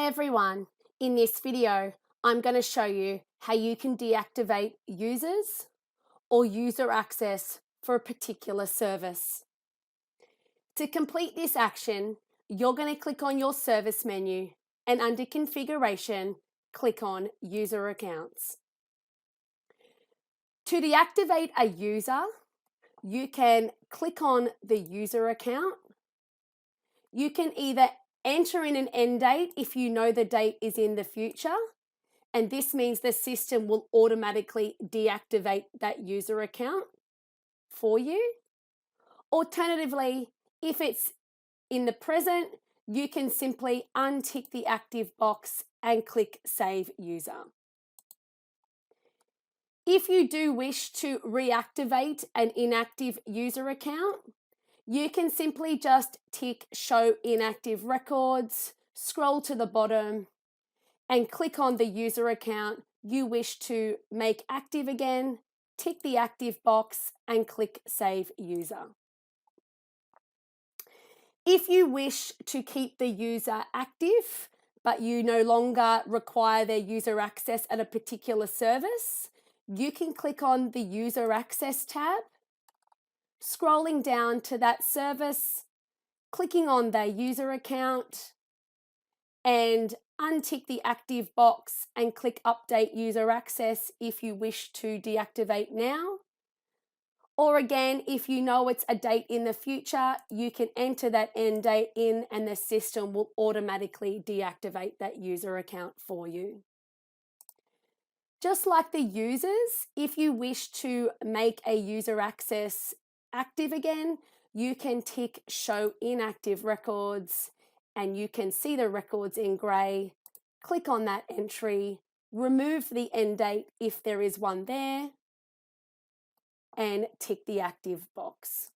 Hi everyone, in this video I'm going to show you how you can deactivate users or user access for a particular service. To complete this action, you're going to click on your service menu and under configuration, click on user accounts. To deactivate a user, you can click on the user account. You can either enter in an end date if you know the date is in the future, and this means the system will automatically deactivate that user account for you. Alternatively, if it's in the present, you can simply untick the active box and click Save User. If you do wish to reactivate an inactive user account, you can simply just tick Show Inactive Records, scroll to the bottom, and click on the user account you wish to make active again, tick the active box, and click Save User. If you wish to keep the user active, but you no longer require their user access at a particular service, you can click on the User Access tab, scrolling down to that service, clicking on their user account, and untick the active box and click Update User Access if you wish to deactivate now. Or again, if you know it's a date in the future, you can enter that end date in and the system will automatically deactivate that user account for you. Just like the users, if you wish to make a user access active again, you can tick Show Inactive Records and you can see the records in grey. Click on that entry, remove the end date if there is one there, and tick the active box.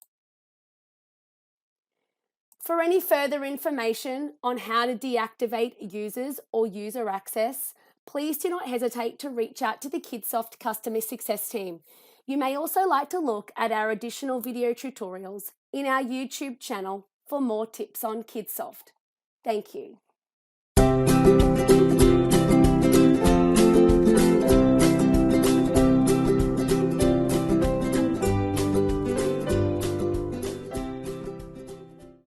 For any further information on how to deactivate users or user access, please do not hesitate to reach out to the Kidsoft Customer Success team. You may also like to look at our additional video tutorials in our YouTube channel for more tips on Kidsoft. Thank you.